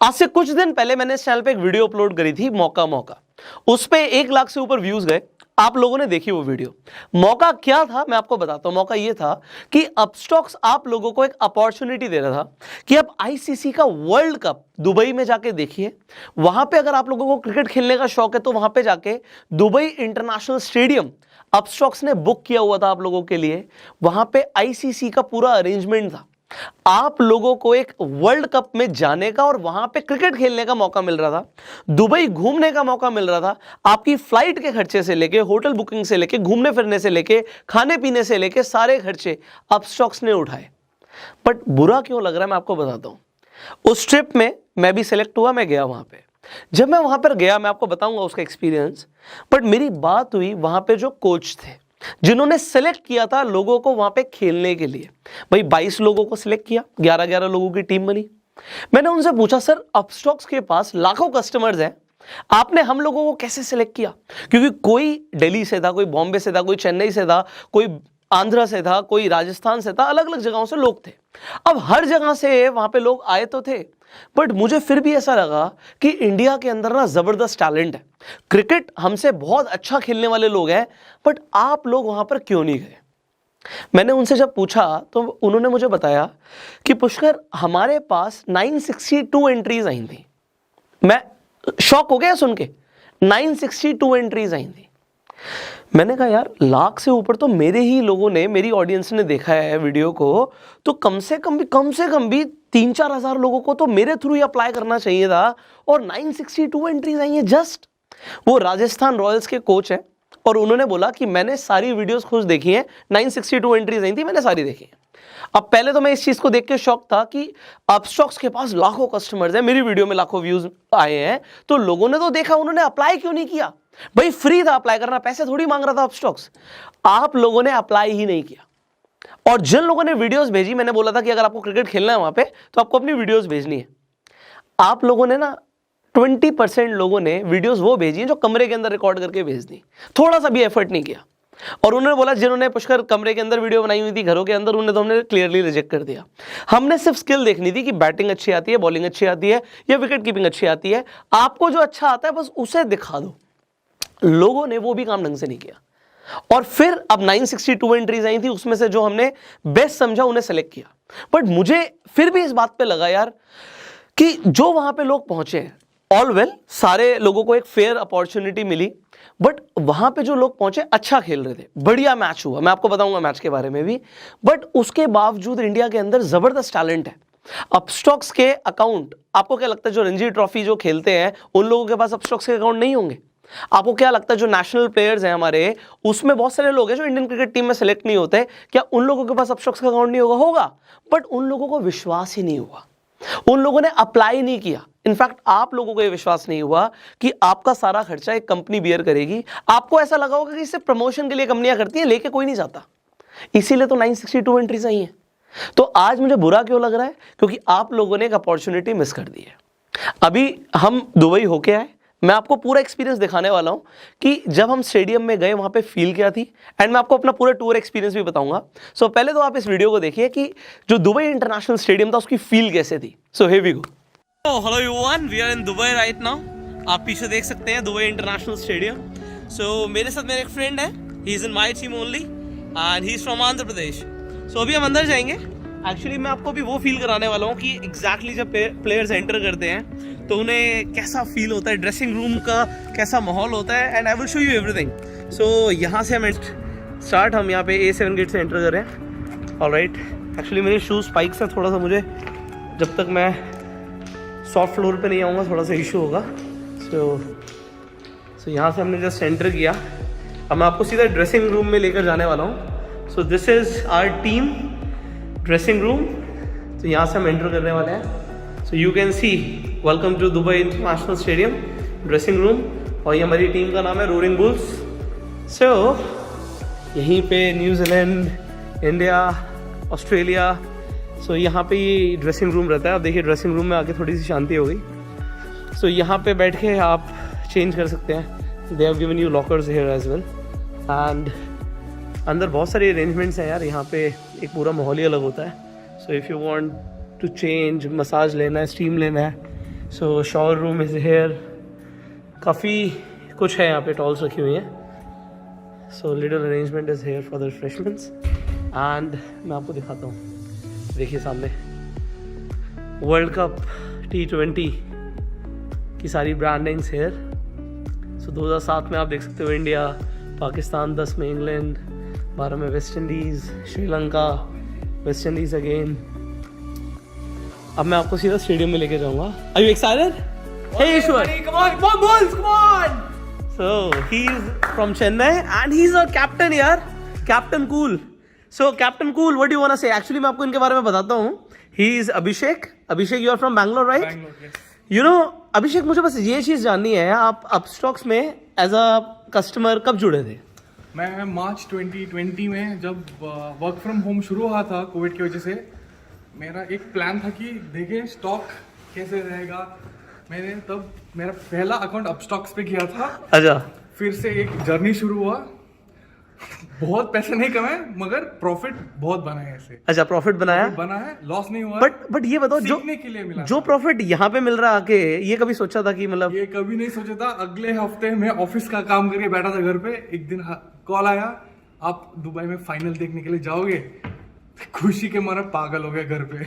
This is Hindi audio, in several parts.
आज से कुछ दिन पहले मैंने इस चैनल पे एक वीडियो अपलोड करी थी, मौका मौका। उस पे 1 लाख से ऊपर व्यूज गए। आप लोगों ने देखी वो वीडियो। मौका क्या था मैं आपको बताता हूं। मौका ये था कि अपस्टॉक्स आप लोगों को एक अपॉर्चुनिटी दे रहा था कि आप आईसीसी का वर्ल्ड कप दुबई में जाके देखिए। वहां पे अगर आप लोगों को क्रिकेट खेलने का शौक है तो वहां पे जाके दुबई इंटरनेशनल स्टेडियम अपस्टॉक्स ने बुक किया हुआ था आप लोगों के लिए। वहां पे आईसीसी का पूरा अरेंजमेंट था। आप लोगों को एक वर्ल्ड कप में जाने का और वहां पे क्रिकेट खेलने का मौका मिल रहा था, दुबई घूमने का मौका मिल रहा था। आपकी फ्लाइट के खर्चे से लेके, होटल बुकिंग से लेके, घूमने फिरने से लेके, खाने पीने से लेके सारे खर्चे अपस्टॉक्स ने उठाए। बट बुरा क्यों लग रहा है मैं आपको बताता हूं। उस ट्रिप में मैं भी सिलेक्ट हुआ, मैं गया वहां पे। जब मैं वहां पर गया मैं आपको बताऊंगा उसका एक्सपीरियंस। बट मेरी बात हुई वहां पे जो कोच थे जिन्होंने सेलेक्ट किया था लोगों को वहां पे खेलने के लिए। भाई 22 लोगों को सिलेक्ट किया, 11-11 लोगों की टीम बनी। मैंने उनसे पूछा, सर अपस्टॉक्स के पास लाखों कस्टमर्स हैं, आपने हम लोगों को कैसे सिलेक्ट किया? क्योंकि कोई दिल्ली से था, कोई बॉम्बे से था, कोई चेन्नई से था, कोई आंध्र से था, कोई राजस्थान से था, अलग अलग जगहों से लोग थे। अब हर जगह से वहां पे लोग आए तो थे, बट मुझे फिर भी ऐसा लगा कि इंडिया के अंदर ना जबरदस्त टैलेंट है, क्रिकेट हमसे बहुत अच्छा खेलने वाले लोग हैं, बट आप लोग वहां पर क्यों नहीं गए? मैंने उनसे जब पूछा तो उन्होंने मुझे बताया कि पुष्कर हमारे पास 962 एंट्रीज आई थी। मैं शॉक हो गया सुन के, 962 एंट्रीज आई थी। मैंने कहा यार लाख से ऊपर तो मेरे ही लोगों ने, मेरी ऑडियंस ने देखा है वीडियो को, तो कम से कम भी 3-4 हजार लोगों को तो मेरे थ्रू ही अप्लाई करना चाहिए था। और 962 एंट्रीज आई है जस्ट। वो राजस्थान रॉयल्स के कोच हैं और उन्होंने बोला कि मैंने सारी वीडियोस खुद देखी हैं, 962 एंट्रीज आई थी, मैंने सारी देखी हैं। अब पहले तो मैं इस चीज को देख के शॉक था कि अपस्टॉक्स के पास लाखों कस्टमर्स हैं, मेरी वीडियो में लाखों व्यूज आए हैं, तो लोगों ने तो देखा, उन्होंने अप्लाई क्यों नहीं किया? भाई फ्री था अप्लाई करना, पैसे थोड़ी मांग रहा था अपस्टॉक्स। आप लोगों ने अप्लाई ही नहीं किया। और जिन लोगों ने वीडियोस भेजी, मैंने बोला था कि अगर आपको क्रिकेट खेलना है वहां पे तो आपको अपनी वीडियोस भेजनी है। आप लोगों ने ना 20% लोगों ने वीडियोस वो भेजी हैं जो कमरे के अंदर रिकॉर्ड करके भेज दी, थोड़ा सा भी एफर्ट नहीं किया। और उन्होंने बोला जिन्होंने पुष्कर कमरे के अंदर वीडियो बनाई हुई थी घरों के अंदर, उन्हें तो हमने क्लियरली रिजेक्ट कर दिया। हमने सिर्फ स्किल देखनी थी कि बैटिंग अच्छी आती है, बॉलिंग अच्छी आती है या विकेट कीपिंग अच्छी आती है। आपको जो अच्छा आता है बस उसे दिखा दो। लोगों ने वो भी काम ढंग से नहीं किया। और फिर अब 962 एंट्रीज आई थी, उसमें से जो हमने बेस्ट समझा उन्हें सेलेक्ट किया। बट मुझे फिर भी इस बात पे लगा यार कि जो वहां पे लोग पहुंचे, ऑल वेल, सारे लोगों को एक फेयर अपॉर्चुनिटी मिली, बट वहां पे जो लोग पहुंचे अच्छा खेल रहे थे, बढ़िया मैच हुआ, मैं आपको बताऊंगा मैच के बारे में भी। बट उसके बावजूद इंडिया के अंदर जबरदस्त टैलेंट है। अपस्टॉक्स के अकाउंट, आपको क्या लगता है जो रणजी ट्रॉफी जो खेलते हैं उन लोगों के पास अपस्टॉक्स के अकाउंट नहीं होंगे? आपको क्या लगता है जो नेशनल प्लेयर्स हैं हमारे, उसमें बहुत सारे लोग हैं जो इंडियन क्रिकेट टीम में सेलेक्ट नहीं होते, क्या उन लोगों के पास अपस्टॉक्स का अकाउंट नहीं होगा? बट उन लोगों को विश्वास ही नहीं हुआ, उन लोगों ने अप्लाई नहीं किया। इनफैक्ट आप लोगों को यह विश्वास नहीं हुआ कि आपका सारा खर्चा एक कंपनी बियर करेगी। आपको ऐसा लगा होगा कि सिर्फ प्रमोशन के लिए कंपनियां करती हैं, लेके कोई नहीं जाता, इसीलिए तो 962 एंट्रीज आई हैं। तो आज मुझे बुरा क्यों लग रहा है? क्योंकि आप लोगों ने एक अपॉर्चुनिटी मिस कर दी है। अभी हम दुबई होके आए, मैं आपको पूरा एक्सपीरियंस दिखाने वाला हूं कि जब हम स्टेडियम में गए वहां पे फील क्या थी, एंड मैं आपको अपना पूरा टूर एक्सपीरियंस भी बताऊंगा। सो पहले तो आप इस वीडियो को देखिए कि जो दुबई इंटरनेशनल स्टेडियम था उसकी फील कैसे थी। So here we go. Hello everyone, we are in Dubai right now. आप पीछे देख सकते हैं दुबई इंटरनेशनल स्टेडियम। सो मेरे साथ मेरा एक फ्रेंड है, he is in my team only and he is from Andhra Pradesh. So अभी हम अंदर जाएंगे। एक्चुअली मैं आपको भी वो फील कराने वाला हूँ कि एग्जैक्टली जब प्लेयर्स एंटर करते हैं तो उन्हें कैसा फील होता है, ड्रेसिंग रूम का कैसा माहौल होता है, and I will show you everything. So यहाँ से हम स्टार्ट, हम यहाँ पे A7 गेट से एंटर कर रहे हैं। ऑलराइट, एक्चुअली मेरे शूज स्पाइक्स हैं, थोड़ा सा मुझे जब तक मैं सॉफ्ट फ्लोर पे नहीं आऊँगा थोड़ा सा इशू होगा। सो यहाँ से हमने जस्ट एंटर किया। अब मैं आपको सीधा ड्रेसिंग रूम में लेकर जाने वाला हूँ। So this is our team dressing room. तो यहाँ से हम एंटर करने वाले हैं। So you can see welcome to Dubai international stadium dressing room. और ये हमारी टीम का नाम है रोरिंग बुल्स। सो यहीं पे न्यूजीलैंड, इंडिया, ऑस्ट्रेलिया, सो यहाँ पे ये ड्रेसिंग रूम रहता है। अब देखिए ड्रेसिंग रूम में आके थोड़ी सी शांति हो गई। सो यहाँ पे बैठ के आप चेंज कर सकते हैं। They have given you lockers here as well, and अंदर बहुत सारे अरेंजमेंट्स हैं यार। यहाँ पे एक पूरा माहौल ही अलग होता है। So if you want to change, massage लेना है, स्टीम लेना है, so shower room is here, काफ़ी कुछ है यहाँ पे, टॉल्स रखी हुई हैं. So little arrangement is here for the refreshments. And मैं आपको दिखाता हूँ, देखिए सामने वर्ल्ड कप T20 की सारी ब्रांडिंग्स हेयर. सो 2007 में आप देख सकते हो इंडिया, पाकिस्तान, 10 में इंग्लैंड, 12 में West Indies, Sri Lanka, West Indies again. अब मैं आपको सीधा स्टेडियम में लेके जाऊंगा. Are you excited? हे ईश्वर, come on Bulls, come on. So he is from Chennai and he is a captain यार, captain cool. So captain cool, what do you want to say? Actually मैं आपको इनके बारे में बताता हूँ. He is Abhishek. Abhishek, you are from Bangalore right? You know अभिषेक, मुझे बस ये चीज़ जाननी है, आप अपस्टॉक्स में एज अ कस्टमर कब जुड़े थे? मैं मार्च 2020 में जब वर्क फ्रॉम होम शुरू हुआ था कोविड की वजह से, मेरा एक प्लान था कि देखें स्टॉक कैसे रहेगा. मैंने तब मेरा पहला अकाउंट अपस्टॉक्स पे किया था. अच्छा. फिर से एक जर्नी शुरू हुआ. बहुत पैसे नहीं कमाए मगर प्रॉफिट बहुत बना है ऐसे. अच्छा, प्रॉफिट बनाया, बना है, लॉस नहीं हुआ. बट ये बताओ, सीखने के लिए मिला जो प्रॉफिट यहाँ पे मिल रहा आके, ये कभी सोचा था कि मतलब? ये कभी नहीं सोचा था. अगले हफ्ते मैं ऑफिस का काम करके बैठा था घर पे, एक दिन कॉल आया, आप दुबई में फाइनल देखने के लिए जाओगे. खुशी के मारे पागल हो गए घर पे.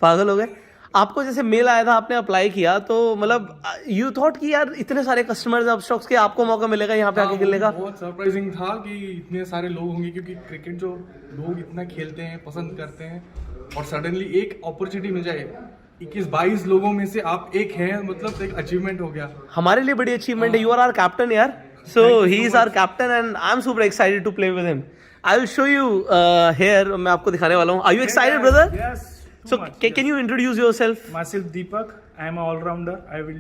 पागल हो गए. आपको जैसे मेल आया था, आपने अप्लाई किया, तो मतलब यू थॉट कि यार इतने सारे कस्टमर्स अपस्टॉक्स के, आपको मौका मिलेगा यहाँ पे आके खेलने का? बहुत सरप्राइजिंग था कि इतने सारे लोग होंगे, क्योंकि क्रिकेट जो लोग इतना खेलते हैं, पसंद करते हैं, और सडनली एक अपॉर्चुनिटी मिल जाए. 21-22 लोगों में से आप एक हैं, मतलब एक अचीवमेंट हो गया. हमारे लिए बड़ी अचीवमेंट है. यू आर आवर कैप्टन यार. So he is our captain and I am super excited to play with him. I will show you here. मैं आपको दिखाने वाला हूँ. Are you excited brother? Yes. So can you introduce yourself? Myself Deepak. I am an all-rounder. I will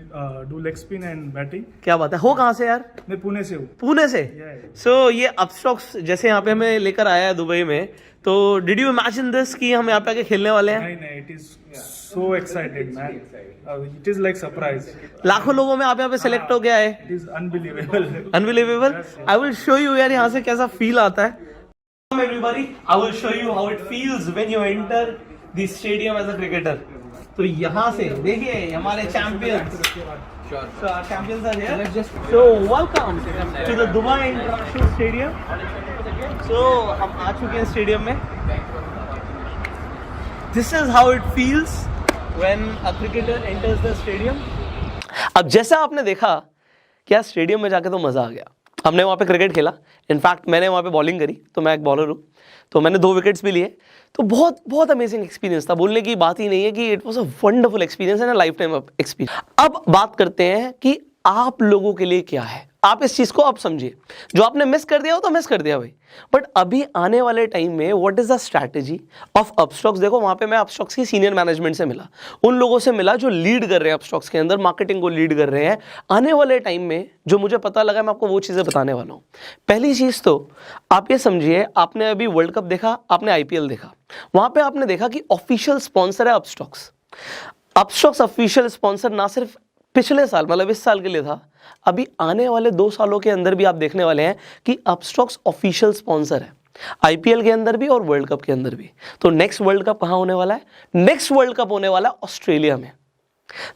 do leg spin and batting. क्या बात है. हो कहाँ से यार? मैं पुणे से हूँ. पुणे से. Yeah. So ये अपस्टॉक्स जैसे यहाँ पे हमें लेकर आया है दुबई में, तो डिड यू इमेजिन दिस कि हम यहाँ पे आके खेलने वाले हैं? नहीं, it is so excited, man. It is like surprise. लाखों लोगों में आप यहाँ पे सेलेक्ट हो गया है. It is unbelievable. Unbelievable. I will show you यार यहाँ से कैसा फील आता है. Everybody, I will show you how it feels when you enter the stadium as a cricketer. तो यहाँ से देखिए हमारे champions. So our champions are here. So welcome to the Dubai International Stadium. So हम आ चुके हैं स्टेडियम में. This is how it feels when a cricketer enters the stadium. अब जैसा आपने देखा क्या स्टेडियम में जाके तो मज़ा आ गया. हमने वहाँ पे क्रिकेट खेला. इनफैक्ट मैंने वहाँ पे बॉलिंग करी, तो मैं एक बॉलर हूँ, तो मैंने 2 विकेट्स भी लिए. तो बहुत बहुत अमेजिंग एक्सपीरियंस था. बोलने की बात ही नहीं है कि it was a wonderful experience and a life time experience. अब बात करते हैं कि आप लोगों के लिए क्या है. आप इस चीज़ को अब समझिए. जो आपने मिस कर दिया हो तो मिस कर दिया भाई, बट अभी आने वाले टाइम में what is the strategy of Upstox. देखो वहाँ पे मैं अपस्टॉक्स की सीनियर मैनेजमेंट से मिला, उन लोगों से मिला जो लीड कर रहे हैं अपस्टॉक्स के अंदर, मार्केटिंग को लीड कर रहे हैं. आने वाले टाइम में जो मुझे पता लगा, मैं आपको वो चीज़ें बताने वाला हूँ. पहली चीज़ तो आप ये समझिए, आपने अभी वर्ल्ड कप देखा, आपने IPL देखा, वहाँ पर आपने देखा कि ऑफिशियल स्पॉन्सर है अपस्टॉक्स. अपस्टॉक्स ऑफिशियल स्पॉन्सर ना सिर्फ पिछले साल मतलब इस साल के लिए था, अभी आने वाले 2 सालों के अंदर भी आप देखने वाले हैं कि अपस्टॉक्स ऑफिशियल स्पॉन्सर है, IPL के अंदर भी और वर्ल्ड कप के अंदर भी. तो नेक्स्ट वर्ल्ड कप कहाँ होने वाला है? नेक्स्ट वर्ल्ड कप होने वाला है ऑस्ट्रेलिया में.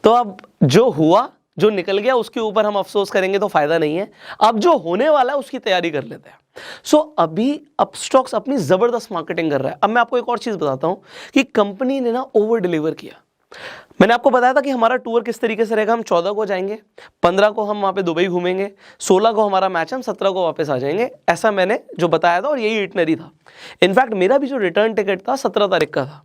तो अब जो हुआ, जो निकल गया, उसके ऊपर हम अफसोस करेंगे तो फायदा नहीं है. अब जो होने वाला है उसकी तैयारी कर लेते हैं. सो अभी अपस्टॉक्स अपनी जबरदस्त मार्केटिंग कर रहा है. अब मैं आपको एक और चीज बताता हूं कि कंपनी ने ना ओवर डिलीवर किया. मैंने आपको बताया था कि हमारा टूर किस तरीके से रहेगा. हम 14 को जाएंगे, 15 को हम वहाँ पे दुबई घूमेंगे, 16 को हमारा मैच है, हम 17 को वापस आ जाएंगे. ऐसा मैंने जो बताया था और यही इटनरी था. इनफैक्ट मेरा भी जो रिटर्न टिकट था 17 तारीख का था.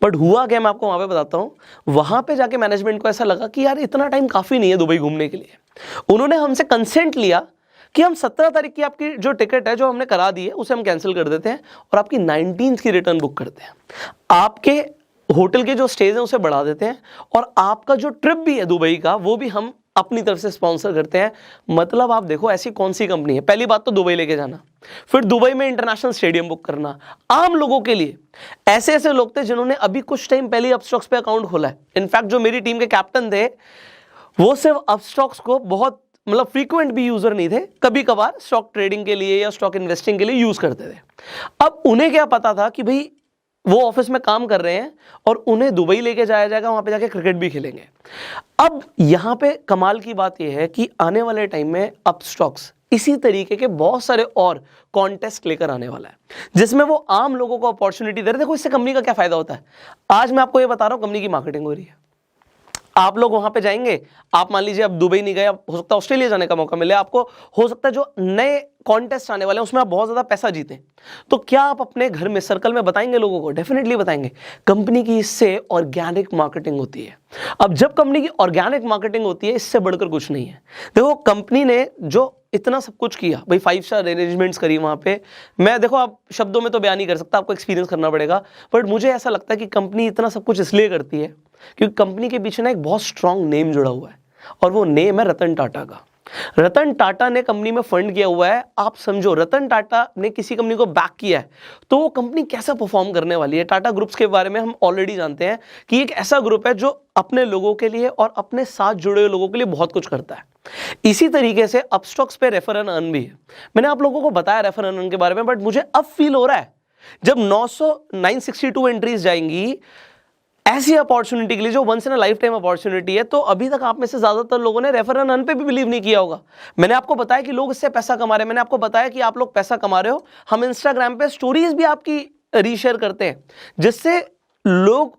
बट हुआ क्या, मैं आपको वहाँ पे बताता हूँ. वहाँ पे जाके मैनेजमेंट को ऐसा लगा कि यार इतना टाइम काफ़ी नहीं है दुबई घूमने के लिए. उन्होंने हमसे कंसेंट लिया कि हम 17 तारीख की आपकी जो टिकट है जो हमने करा दी है उसे हम कैंसिल कर देते हैं और आपकी 19th की रिटर्न बुक करते हैं. आपके होटल के जो स्टेज हैं उसे बढ़ा देते हैं और आपका जो ट्रिप भी है दुबई का वो भी हम अपनी तरफ से स्पॉन्सर करते हैं. मतलब आप देखो ऐसी कौन सी कंपनी है. पहली बात तो दुबई लेके जाना, फिर दुबई में इंटरनेशनल स्टेडियम बुक करना. आम लोगों के लिए ऐसे ऐसे लोग थे जिन्होंने अभी कुछ टाइम पहले अपस्टॉक्स पे अकाउंट खोला है. इनफैक्ट जो मेरी टीम के कैप्टन थे वो सिर्फ अपस्टॉक्स को बहुत मतलब फ्रीक्वेंट भी यूजर नहीं थे, कभी कभार स्टॉक ट्रेडिंग के लिए या स्टॉक इन्वेस्टिंग के लिए यूज करते थे. अब उन्हें क्या पता था कि भाई वो ऑफिस में काम कर रहे हैं और उन्हें दुबई लेके जाया जाएगा, वहां पे जाके क्रिकेट भी खेलेंगे। अब यहां पे कमाल की बात यह है कि आने वाले टाइम में अपस्टॉक्स इसी तरीके के बहुत सारे और कॉन्टेस्ट लेकर आने वाला है, जिसमें वो आम लोगों को अपॉर्चुनिटी दे रहे हैं। देखो इससे कंपनी का क्या फायदा होता है, आज मैं आपको ये बता रहा हूं, कंपनी की मार्केटिंग हो रही है। आप लोग वहां पे जाएंगे, आप मान लीजिए अब दुबई नहीं गए, हो सकता है ऑस्ट्रेलिया जाने का मौका मिले आपको, हो सकता है जो नए कॉन्टेस्ट आने वाले हैं उसमें आप बहुत ज्यादा पैसा जीतें, तो क्या आप अपने घर में सर्कल में बताएंगे लोगों को? डेफिनेटली बताएंगे। कंपनी की इससे ऑर्गेनिक मार्केटिंग होती है। अब जब कंपनी की ऑर्गेनिक मार्केटिंग होती है, इससे बढ़कर कुछ नहीं है। देखो कंपनी ने जो इतना सब कुछ किया भाई, 5 स्टार अरेंजमेंट्स करी वहां पे, मैं देखो आप शब्दों में तो बयान नहीं कर सकता, आपको एक्सपीरियंस करना पड़ेगा, बट मुझे ऐसा लगता है कि कंपनी इतना सब कुछ इसलिए करती है क्योंकि कंपनी के पीछे ना एक बहुत स्ट्रांग नेम जुड़ा हुआ है, और वो नेम है रतन टाटा का। रतन टाटा ने कंपनी में फंड किया हुआ है। आप समझो, रतन टाटा ने किसी कंपनी को बैक किया है तो वो कंपनी कैसे परफॉर्म करने वाली है। टाटा ग्रुप्स के बारे में हम ऑलरेडी जानते हैं कि एक ऐसा ग्रुप है जो अपने लोगों के लिए और अपने साथ जुड़े हुए लोगों के लिए बहुत कुछ करता है। इसी तरीके से अपस्टॉक्स पे रेफर एंड अर्न भी है। मैंने आप लोगों को बताया रेफर एंड अर्न के बारे में, बट मुझे अब फील हो रहा है जब 962 एंट्रीज जाएंगी ऐसी अपॉर्चुनिटी के लिए जो once in a life time opportunity है, तो अभी तक आप में से ज्यादातर लोगों ने रेफर एंड अर्न पे भी बिलीव नहीं किया होगा। मैंने आपको बताया कि लोग इससे पैसा कमा रहे हैं, मैंने आपको बताया कि आप लोग पैसा कमा रहे हो, हम इंस्टाग्राम पे स्टोरीज भी आपकी रीशेयर करते हैं जिससे लोग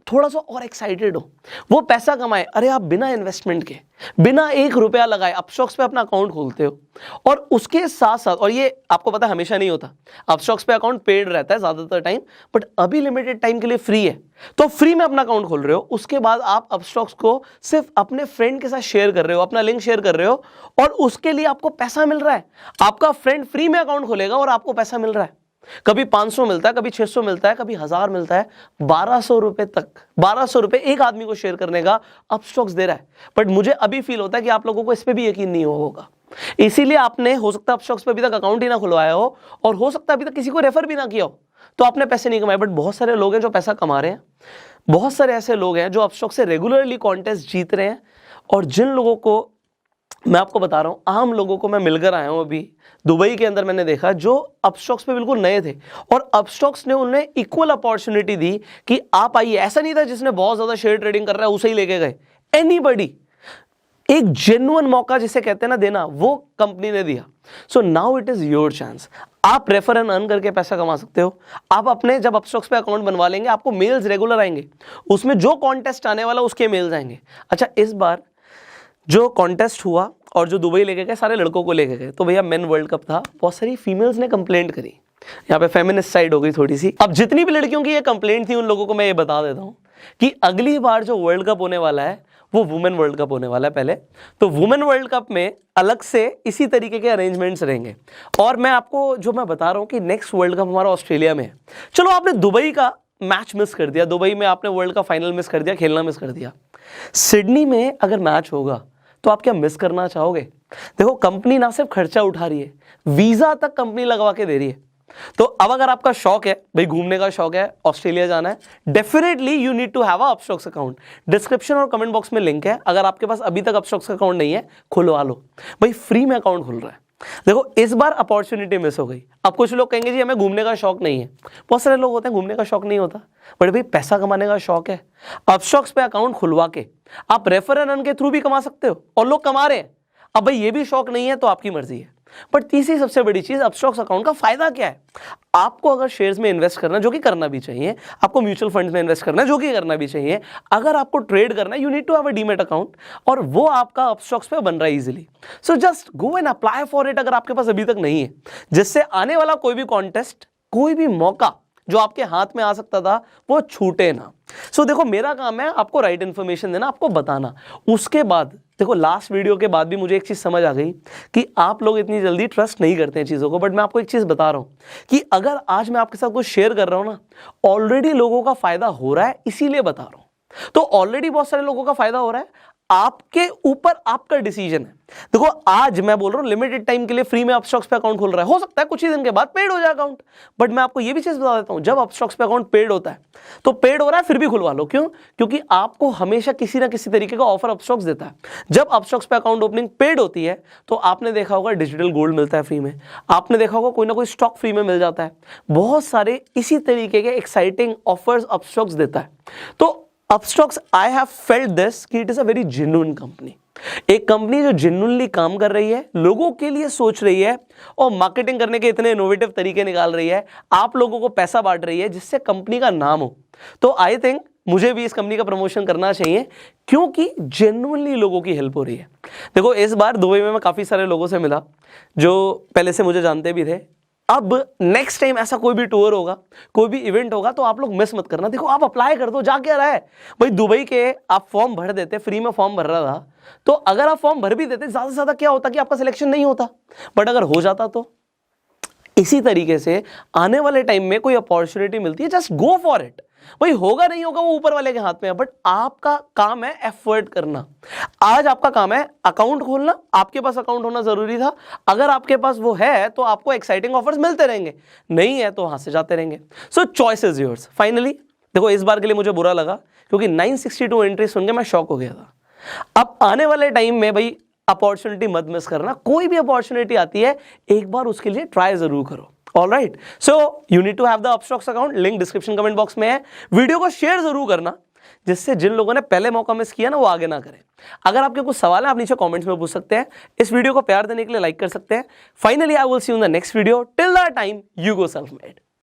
थोड़ा सा और एक्साइटेड हो, वो पैसा कमाए। अरे आप बिना इन्वेस्टमेंट के, बिना 1 रुपया लगाए अपस्टॉक्स पे अपना अकाउंट खोलते हो, और उसके साथ साथ, और ये आपको पता है हमेशा नहीं होता, अपस्टॉक्स पे अकाउंट पेड रहता है ज्यादातर टाइम, बट अभी लिमिटेड टाइम के लिए फ्री है, तो फ्री में अपना अकाउंट खोल रहे हो। उसके बाद आप अपस्टॉक्स को सिर्फ अपने फ्रेंड के साथ शेयर कर रहे हो, अपना लिंक शेयर कर रहे हो, और उसके लिए आपको पैसा मिल रहा है। आपका फ्रेंड फ्री में अकाउंट खोलेगा और आपको पैसा मिल रहा है। कभी 500 मिलता है, कभी 600 मिलता है, कभी 1000 मिलता है, 1200 रुपए तक, 1200 रुपए एक आदमी को शेयर करने का अपस्टॉक्स दे रहा है। बट मुझे अभी फील होता है कि आप लोगों को इस पे भी यकीन नहीं होगा, इसीलिए आपने हो सकता है अपस्टॉक्स पे अभी तक अकाउंट ही ना खुलवाया हो, और हो सकता है अभी तक किसी को रेफर भी ना किया हो, तो आपने पैसे नहीं कमाए। बट बहुत सारे लोग हैं जो पैसा कमा रहे हैं, बहुत सारे ऐसे लोग हैं जो अपस्टॉक्स से रेगुलरली कॉन्टेस्ट जीत रहे हैं, और जिन लोगों को मैं आपको बता रहा हूं, आम लोगों को मैं मिलकर आया हूं अभी दुबई के अंदर, मैंने देखा जो अपस्टॉक्स पे बिल्कुल नए थे, और अपस्टॉक्स ने उन्हें इक्वल अपॉर्चुनिटी दी कि आप आइए। ऐसा नहीं था जिसने बहुत ज्यादा शेयर ट्रेडिंग कर रहा है उसे ही लेके गए, एनीबडी, एक जेन्युइन मौका जिसे कहते हैं ना देना, वो कंपनी ने दिया। So now it is your chance. आप रेफर एंड अर्न करके पैसा कमा सकते हो। आप अपने जब अपस्टॉक्स पे अकाउंट बनवा लेंगे, आपको मेल्स रेगुलर आएंगे, उसमें जो कॉन्टेस्ट आने वाला उसके मेल्स आएंगे। अच्छा, इस बार जो कॉन्टेस्ट हुआ और जो दुबई लेके गए, सारे लड़कों को लेके गए, तो भैया मेन वर्ल्ड कप था, बहुत सारी फीमेल्स ने कंप्लेंट करी, यहाँ पे फेमिनिस्ट साइड हो गई थोड़ी सी। अब जितनी भी लड़कियों की ये कंप्लेंट थी, उन लोगों को मैं ये बता देता हूँ कि अगली बार जो वर्ल्ड कप होने वाला है वो वुमेन वर्ल्ड कप होने वाला है पहले, तो वुमेन वर्ल्ड कप में अलग से इसी तरीके के अरेंजमेंट्स रहेंगे। और मैं आपको जो मैं बता रहा हूँ कि नेक्स्ट वर्ल्ड कप हमारा ऑस्ट्रेलिया में है। चलो आपने दुबई का मैच मिस कर दिया, दुबई में आपने वर्ल्ड कप फाइनल मिस कर दिया, खेलना मिस कर दिया, सिडनी में अगर मैच होगा तो आप क्या मिस करना चाहोगे? देखो कंपनी ना सिर्फ खर्चा उठा रही है, वीजा तक कंपनी लगवा के दे रही है। तो अब अगर आपका शौक है भाई, घूमने का शौक है, ऑस्ट्रेलिया जाना है, definitely you need to have a Upstox account. Description और कमेंट बॉक्स में लिंक है, अगर आपके पास अभी तक अपस्टॉक्स अकाउंट नहीं है, खुलवा लो भाई, फ्री में अकाउंट खुल रहा है। देखो इस बार अपॉर्चुनिटी मिस हो गई। अब कुछ लोग कहेंगे जी हमें घूमने का शौक नहीं है, बहुत सारे लोग होते हैं घूमने का शौक नहीं होता, बट भाई पैसा कमाने का शौक है। अपस्टॉक्स पे अकाउंट खुलवा के आप रेफर एंड अर्न के थ्रू भी कमा सकते हो, और लोग कमा रहे हैं। अब भाई ये भी शौक नहीं है तो आपकी मर्जी है। बट तीसरी सबसे बड़ी चीज, अपस्टॉक्स अकाउंट का फायदा क्या है? आपको अगर शेयर्स में इन्वेस्ट करना, जो कि करना भी चाहिए, आपको म्यूचुअल फंड्स में इन्वेस्ट करना, जो कि करना भी चाहिए, अगर आपको ट्रेड करना है, you need to have a demat account, और वो आपका अपस्टॉक्स पे बन रहा है easily. So just go and apply for it, अगर आपके पास अभी तक नहीं है, जिससे आने वाला कोई भी कॉन्टेस्ट, कोई भी मौका जो आपके हाथ में आ सकता था वो छूटे ना। सो देखो मेरा काम है आपको राइट इन्फॉर्मेशन देना, आपको बताना। उसके बाद देखो लास्ट वीडियो के बाद भी मुझे एक चीज समझ आ गई कि आप लोग इतनी जल्दी ट्रस्ट नहीं करते हैं चीजों को, बट मैं आपको एक चीज बता रहा हूं कि अगर आज मैं आपके साथ कुछ शेयर कर रहा हूं ना, ऑलरेडी लोगों का फायदा हो रहा है, इसीलिए बता रहा हूं। तो ऑलरेडी बहुत सारे लोगों का फायदा हो रहा है, आपके ऊपर आपका डिसीजन है। देखो आज मैं बोल रहा हूं लिमिटेड टाइम के लिए फ्री में अपस्टॉक्स पे अकाउंट खोल रहा है, हो सकता है कुछ ही दिन के बाद पेड हो जाए अकाउंट, बट मैं आपको ये भी चीज बता देता हूं, जब अपस्टॉक्स पे अकाउंट पेड होता है तो पेड हो रहा है फिर भी खुलवा लो। क्यों? क्योंकि आपको हमेशा किसी ना किसी तरीके का ऑफर अपस्टॉक्स देता है। जब अपस्टॉक्स पे अकाउंट ओपनिंग पेड होती है तो आपने देखा होगा डिजिटल गोल्ड मिलता है फ्री में, आपने देखा होगा कोई ना कोई स्टॉक फ्री में मिल जाता है, बहुत सारे इसी तरीके के एक्साइटिंग ऑफर्स अपस्टॉक्स देता है। तो Upstox I have felt this कि it is a very genuine company, एक कंपनी जो जेन्युइनली काम कर रही है, लोगों के लिए सोच रही है और मार्केटिंग करने के इतने इनोवेटिव तरीके निकाल रही है, आप लोगों को पैसा बांट रही है जिससे कंपनी का नाम हो। तो आई थिंक मुझे भी इस कंपनी का प्रमोशन करना चाहिए क्योंकि जेन्युइनली लोगों की हेल्प हो रही है। देखो इस बार दुबई में मैं काफी सारे लोगों से मिला जो पहले से मुझे जानते भी थे। अब नेक्स्ट टाइम ऐसा कोई भी टूर होगा, कोई भी इवेंट होगा तो आप लोग मिस मत करना। देखो आप अप्लाई कर दो, जा क्या रहा है भाई, दुबई के आप फॉर्म भर देते, फ्री में फॉर्म भर रहा था, तो अगर आप फॉर्म भर भी देते ज्यादा से ज्यादा क्या होता कि आपका सिलेक्शन नहीं होता, बट अगर हो जाता तो इसी तरीके से आने वाले टाइम में कोई अपॉर्चुनिटी मिलती है, जस्ट गो फॉर इट। भाई होगा नहीं होगा वो ऊपर वाले के हाथ में है, बट आपका काम है एफर्ट करना। आज आपका काम है अकाउंट खोलना, आपके पास अकाउंट होना जरूरी था, अगर आपके पास वो है तो आपको एक्साइटिंग ऑफर्स मिलते रहेंगे, नहीं है तो वहां से जाते रहेंगे। सो चॉइस इज योर्स। फाइनली देखो इस बार के लिए मुझे बुरा लगा क्योंकि 962 एंट्री सुन के मैं शॉक हो गया था। अब आने वाले टाइम में भाई अपॉर्चुनिटी मत मिस करना, कोई भी अपॉर्चुनिटी आती है एक बार उसके लिए ट्राई जरूर करो। All right, so you need to have the Upstox account, link description comment box में है। वीडियो को शेयर जरूर करना जिससे जिन लोगों ने पहले मौका मिस किया ना वो आगे ना करें। अगर आपके कुछ सवाल है आप नीचे कमेंट्स में पूछ सकते हैं, इस वीडियो को प्यार देने के लिए लाइक कर सकते हैं। Finally I will see you in the next video, till that time you go self made.